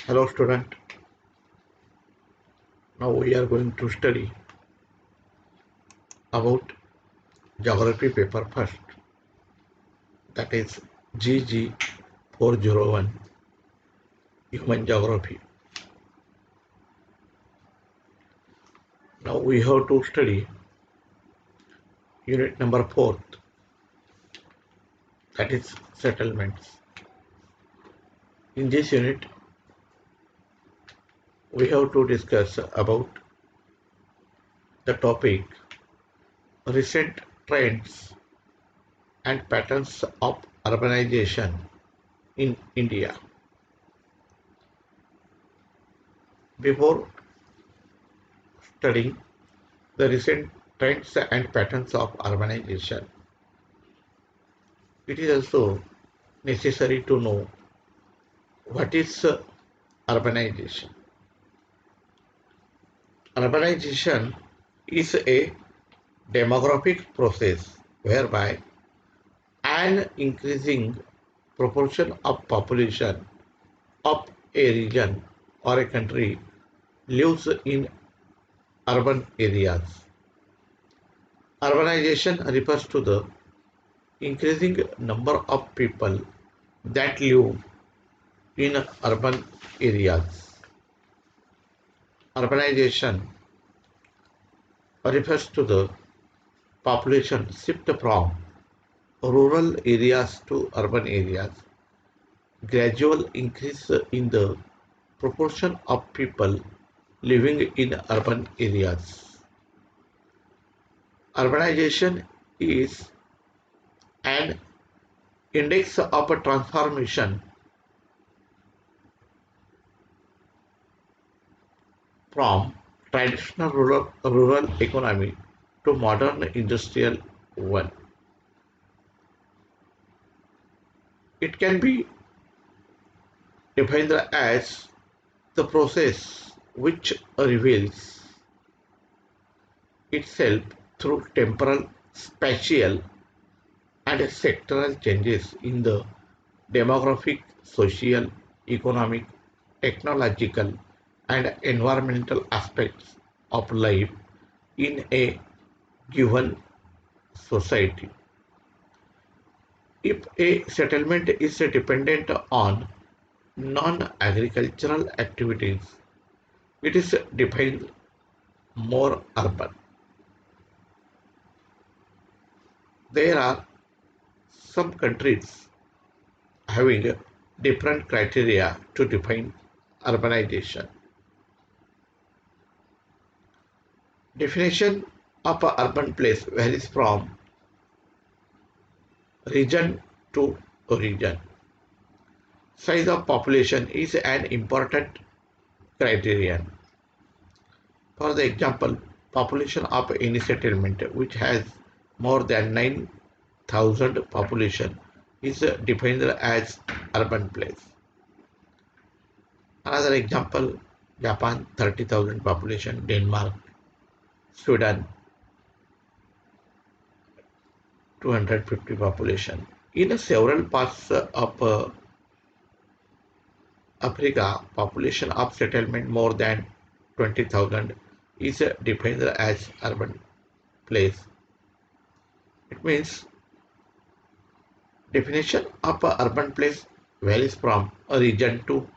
Hello student, now we are going to study about geography paper first, that is GG 401 Human Geography. Now we have to study unit number 4, that is settlements. In this unit we have to discuss about the topic recent trends and patterns of urbanization in India. Before studying the recent trends and patterns of urbanization, it is also necessary to know what is urbanization. Urbanization is a demographic process whereby an increasing proportion of population of a region or a country lives in urban areas. Urbanization refers to the increasing number of people that live in urban areas. Urbanization refers to the population shift from rural areas to urban areas, gradual increase in the proportion of people living in urban areas. Urbanization is an index of a transformation from traditional rural economy to modern industrial one. It can be defined as the process which reveals itself through temporal, spatial, and sectoral changes in the demographic, social, economic, technological, and environmental aspects of life in a given society. If a settlement is dependent on non-agricultural activities, it is defined more urban. There are some countries having different criteria to define urbanization. Definition of a urban place varies from region to region. Size of population is an important criterion. For the example, population of any settlement which has more than 9,000 population is defined as urban place. Another example, Japan 30,000 population, Denmark, Sweden 250 population. In several parts of Africa, population of settlement more than 20,000 is defined as urban place. It means definition of a urban place varies from a region to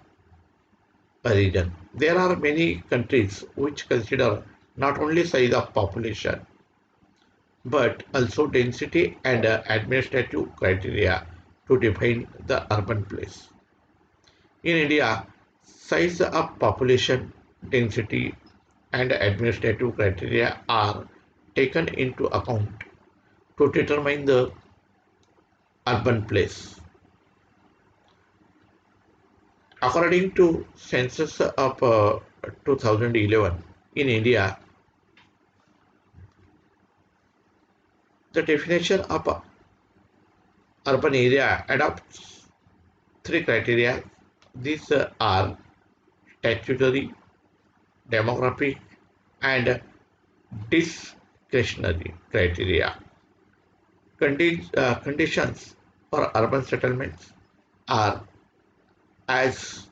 a region. There are many countries which consider not only size of population but also density and administrative criteria to define the urban place. In India, size of population, density, and administrative criteria are taken into account to determine the urban place. According to census of 2011 in India, the definition of urban area adopts three criteria. These are statutory, demographic, and discretionary criteria. Conditions for urban settlements are as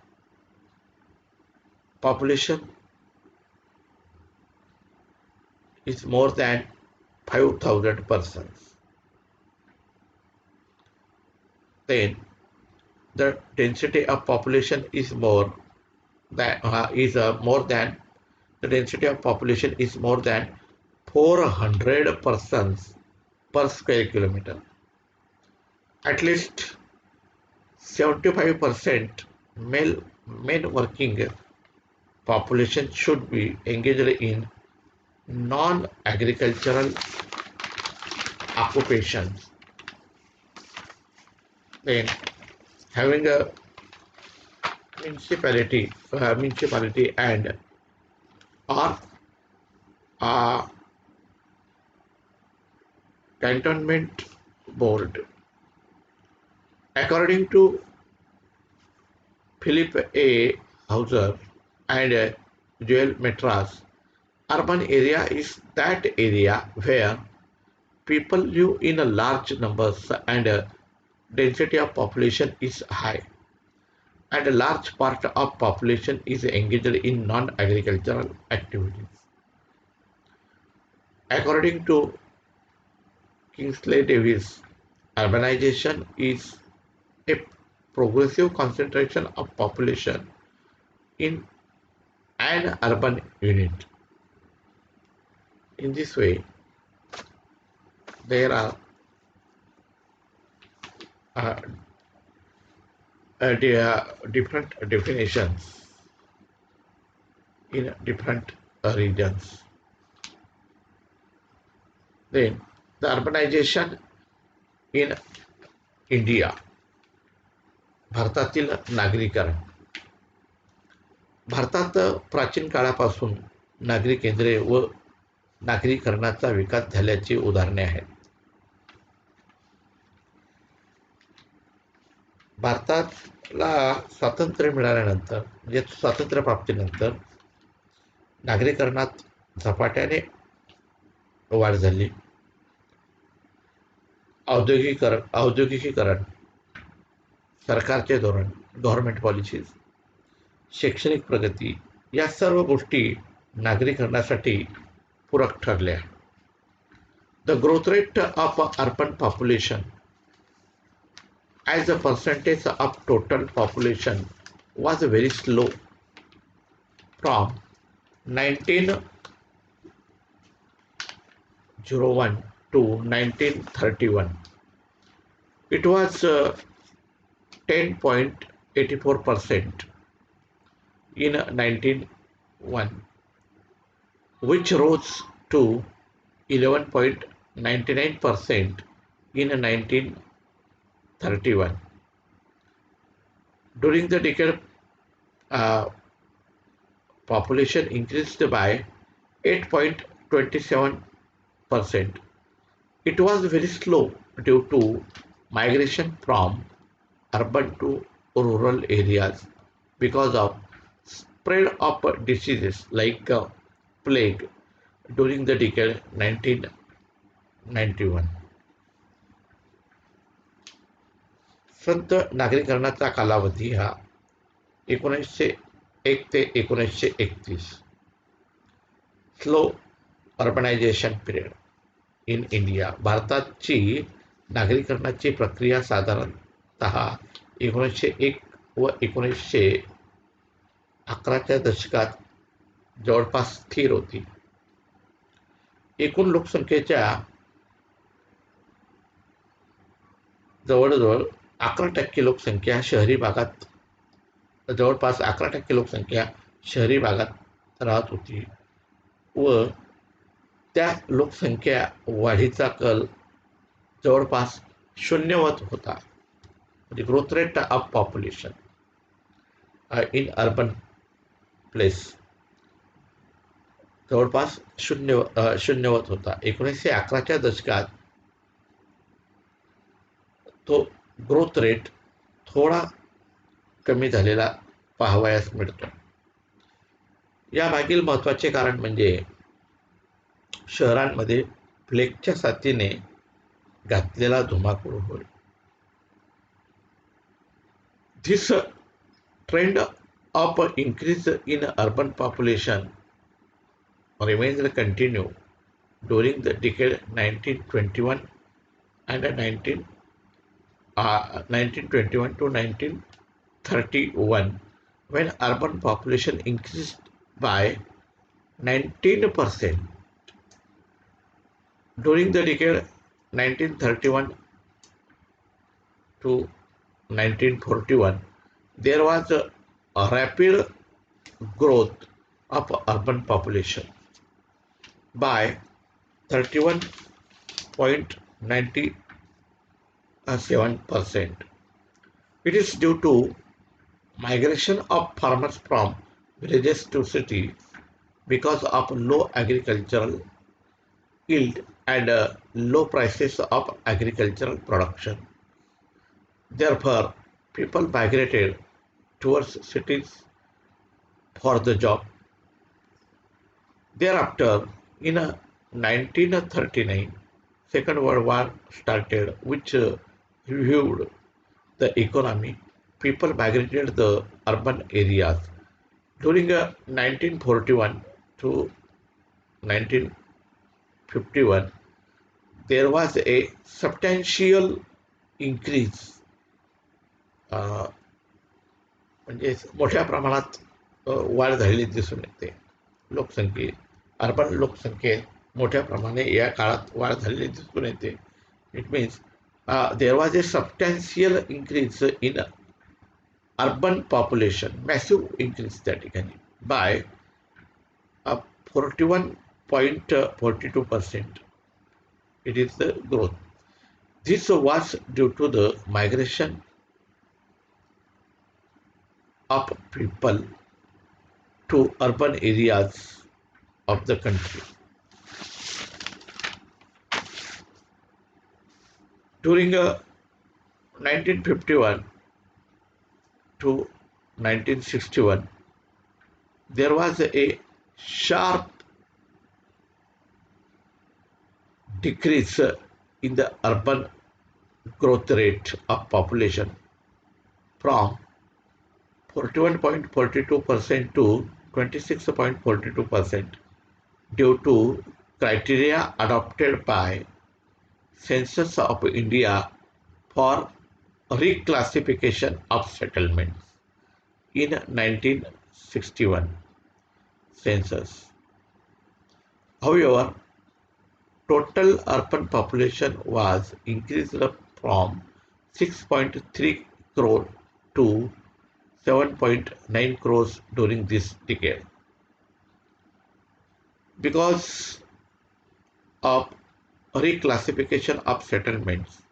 population is more than 5,000 persons, then the density of population is more than the density of population is more than 400 persons per square kilometer. At least 75% male men working population should be engaged in non-agricultural occupations. Then having a municipality and or a cantonment board. According to Philip A. Hauser and Joel Metras, urban area is that area where people live in a large numbers and density of population is high, and a large part of population is engaged in non-agricultural activities. According to Kingsley Davis, urbanization is a progressive concentration of population in an urban unit. In this way, there are uh, different definitions in different regions. Then, the urbanization in India, भारतातील नागरीकरण. भारतात प्राचीन काळापासून नागरी केंद्रे व नागरीकरणाचा विकास झाल्याची उदाहरणे आहेत. भारताला स्वातंत्र्य मिळाल्यानंतर म्हणजे स्वातंत्र्य प्राप्तीनंतर नागरीकरणात झपाट्याने वाढ झाली. औद्योगिकीकरण, सरकारचे धोरण, गव्हर्नमेंट पॉलिसीज, शैक्षणिक प्रगती या सर्व गोष्टी नागरीकरणासाठी पूरक ठरल्या. The growth rate of urban population as a percentage of total population was very slow from 1901 to 1931. It was 10.84% in 1901, which rose to 11.99% in 1931. During the decade, population increased by 8.27%. It was very slow due to migration from urban to rural areas because of spread of diseases like plague during the decade 1991. संत नागरीकरणाचा कालावधी हा 1901 ते 1931. Slow urbanisation period in India. भारताची नागरीकरणाची प्रक्रिया साधारणतः 1901 व 1911च्या दशकात जवळपास स्थिर होती. एकूण लोकसंख्येच्या जवळजवळ 11% लोकसंख्या शहरी भागात जवळपास 11% लोकसंख्या शहरी भागात राहत होती व त्या लोकसंख्या वाढीचा कल जवळपास शून्यवत होता. म्हणजे growth rate of population in urban place जवळपास शून्यवत होता. 1911च्या दशकात तो ग्रोथ रेट थोडा कमी झालेला पाहावयास मिळतो. या मागील महत्त्वाचे कारण म्हणजे शहरांमध्ये प्लेगच्या साथीने घातलेला धुमाकूळ होय. This trend of increase in urban population remains continued during the decade 1921 and 1921 to 1931, when urban population increased by 19%. During the decade 1931 to 1941, there was a rapid growth of urban population by 31.97%. It is due to migration of farmers from villages to cities because of low agricultural yield and low prices of agricultural production. Therefore, people migrated towards cities for the job. Thereafter, in 1939, Second World War started, which reviewed the economy. People migrated the urban areas. During 1941 to 1951, there was a substantial increase, अ, म्हणजे मोठ्या प्रमाणात वाढ झालेली दिसून येते. लोकसंख्येत, urban लोकसंख्येत मोठ्या प्रमाणे या काळात वाढ झालेली दिसून येते. It means there was a substantial increase in urban population, massive increase त्या ठिकाणी bye 41.42%. It is the growth. This was due to the migration of people to urban areas of the country. During 1951 to 1961, there was a sharp decrease in the urban growth rate of population from 41.42% to 26.42% due to criteria adopted by Census of India for reclassification of settlements in 1961 census. However, total urban population was increased from 6.3 crore to 7.9 crores during this decade. Because of reclassification of settlements,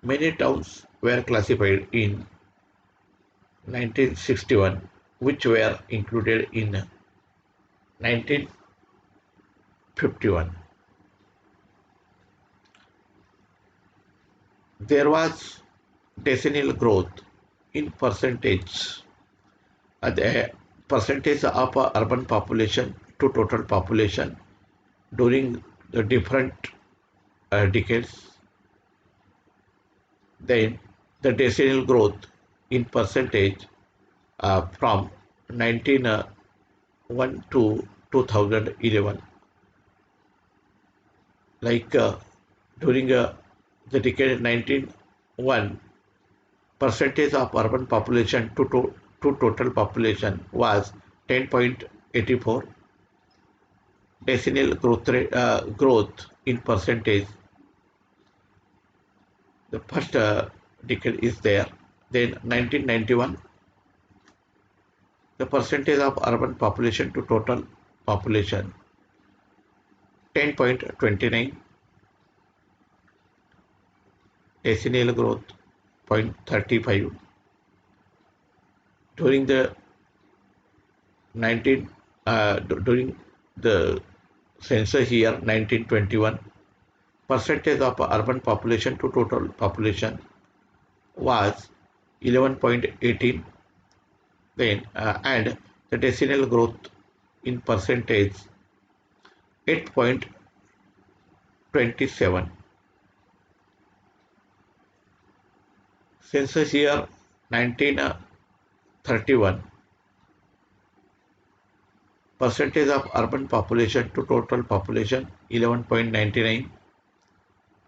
many towns were classified in 1961, which were included in 1951. There was decennial growth in percentage, the percentage of urban population to total population during the different decades. Then the decennial growth in percentage from 1901 to 2011, like during the decade 1901, percentage of urban population to total population was 10.84. Decennial growth in percentage, the first decade is there. Then 1991, the percentage of urban population to total population 10.29, decennial growth 0.35. During the during the census year 1921, percentage of urban population to total population was 11.18. Then and the decennial growth in percentage 8.27. Census year 1931, Percentage of urban population to total population 11.99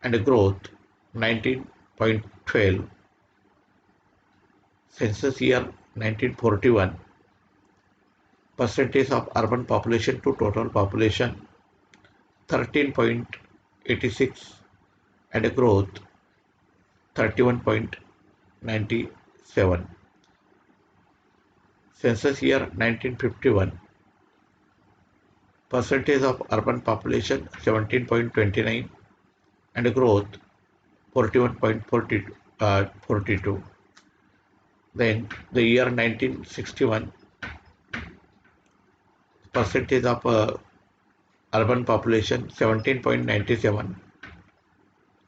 and growth 19.12. Census year 1941. Percentage of urban population to total population 13.86 and growth 31.97. Census year 1951. Percentage of urban population 17.29 and growth 41.42. Then the year 1961, percentage of urban population 17.97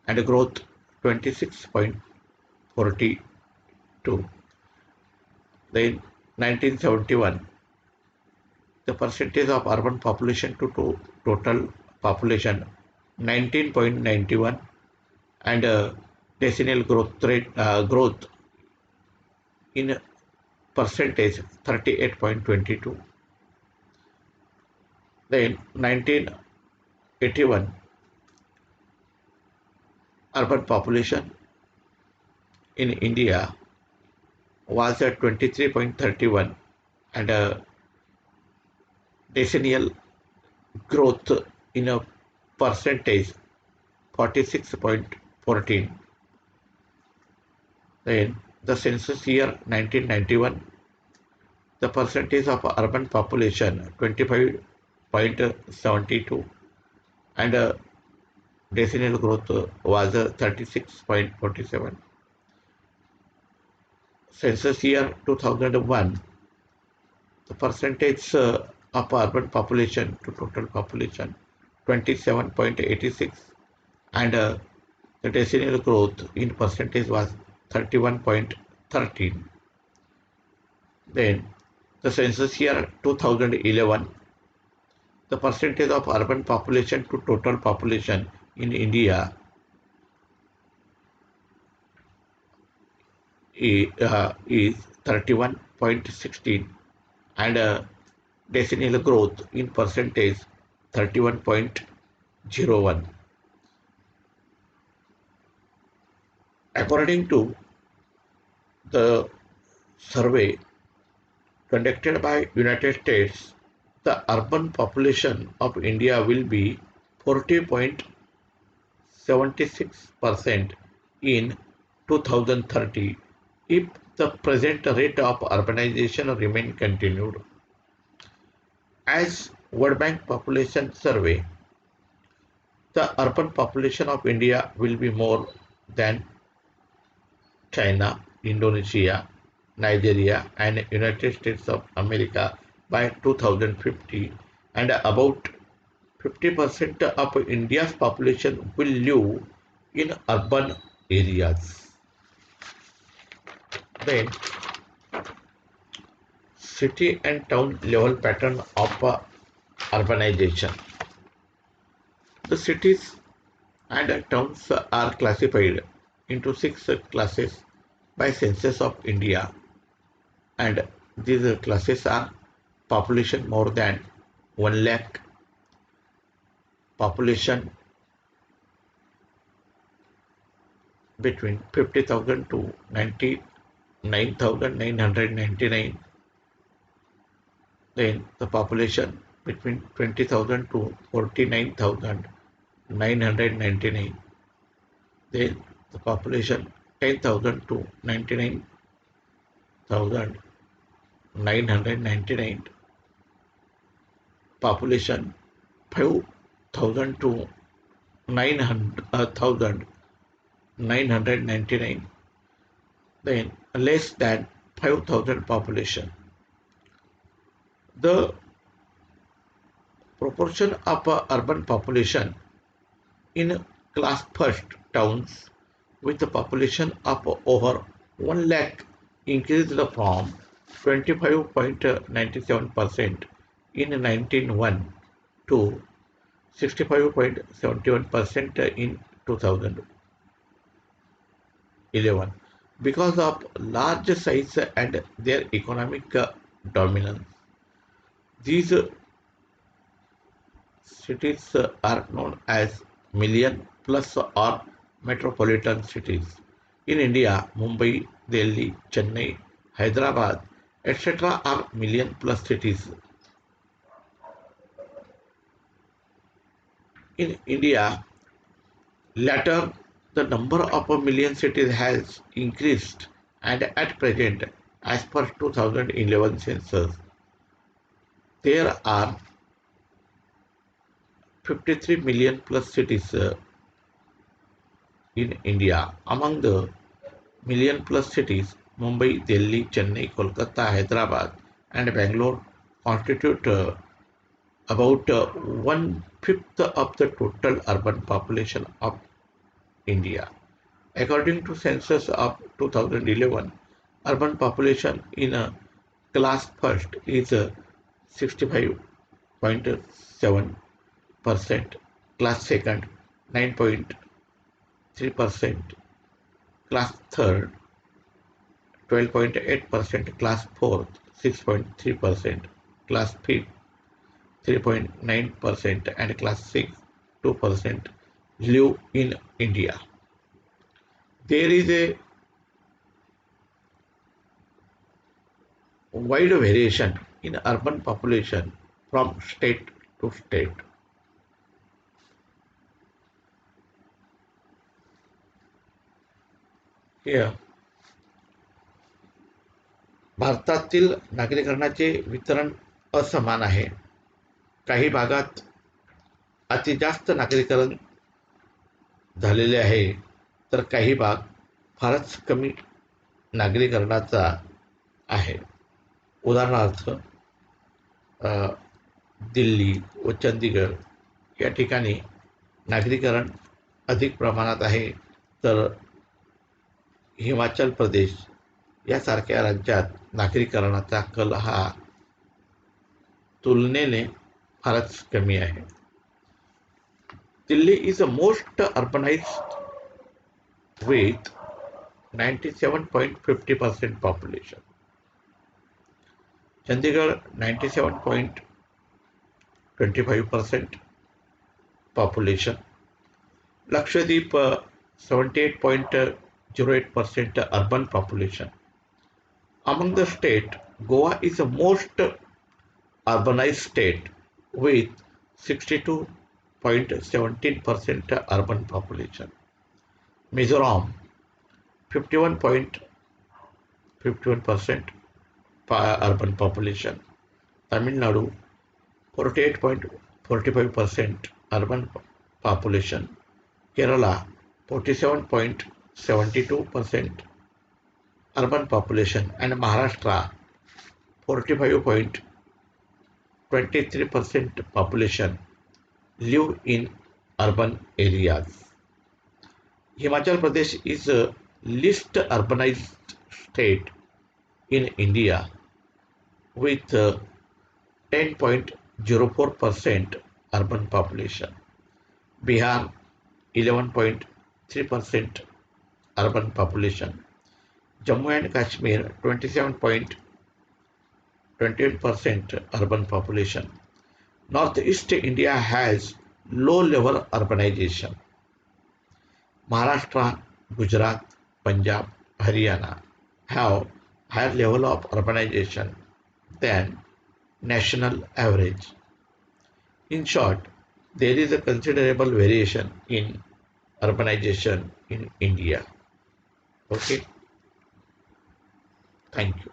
and growth 26.42. Then 1971, the percentage of urban population to total population 19.91 and decennial growth in percentage 38.22. Then 1981, urban population in India was at 23.31 and decennial growth in a percentage 46.14. Then the census year 1991, the percentage of urban population 25.72 and decennial growth was 36.47. Census year 2001, the percentage of urban population to total population 27.86 and the decennial growth in percentage was 31.13. Then the census year 2011, the percentage of urban population to total population in India is 31.16 and decennial growth in percentage 31.01. According to the survey conducted by United States, the urban population of India will be 40.76% in 2030 if the present rate of urbanization remain continued. As World Bank Population Survey, the urban population of India will be more than China, Indonesia, Nigeria, and United States of America by 2050, and about 50% of India's population will live in urban areas. Then, city and town level pattern of urbanization. The cities and towns are classified into six classes by Census of India, and these classes are population more than 1 lakh, population between 50,000 to 99,999, then the population between 20,000 to 49,999, then the population 10,000 to 99,999, population 5,000 to 9,999, then less than 5,000 population. The proportion of urban population in class first towns with a population of over 1 lakh increased from 25.97% in 1901 to 65.71% in 2011 because of large size and their economic dominance. These cities are known as million plus or metropolitan cities. In India, Mumbai, Delhi, Chennai, Hyderabad, etc. are million plus cities. In India, later the number of a million cities has increased, and at present, as per 2011 census, there are 53 million plus cities in India. Among the million plus cities, Mumbai, Delhi, Chennai, Kolkata, Hyderabad, and Bangalore constitute about one fifth of the total urban population of India. According to census of 2011, urban population in a class first is 65.7%, class second 9.3%, class third 12.8%, class fourth 6.3%, class fifth 3.9%, and class 6 2% live in India. There is a wide variation in urban population from state to state. Here, भारतातील नागरीकरणाचे वितरण असमान आहे. काही भागात अति जास्त नागरीकरण झालेले आहे, तर काही भाग फारच कमी नागरीकरणाचा आहे. उदाहरणार्थ दिल्ली व चंदीगड या ठिकाणी नागरीकरण अधिक प्रमाणात आहे, तर हिमाचल प्रदेश यासारख्या राज्यात नागरीकरणाचा कल हा तुलनेने फारच कमी आहे. Delhi is a most urbanised with 97.50% population. Chandigarh 97.25% population. Lakshadweep 78.08% urban population. Among the state, Goa is the most urbanized state with 62.17% urban population. Mizoram 51.51% urban population. Tamil Nadu 48.45% urban population. Kerala 47.72% urban population, and Maharashtra 45.23% population live in urban areas. Himachal Pradesh is the least urbanized state in India with 10.04% urban population. Bihar 11.3% urban population. Jammu and Kashmir 27.28% urban population. Northeast India has low level urbanization. Maharashtra, Gujarat, Punjab, Haryana have higher level of urbanization than national average. In short, there is a considerable variation in urbanization in India. Okay, thank you.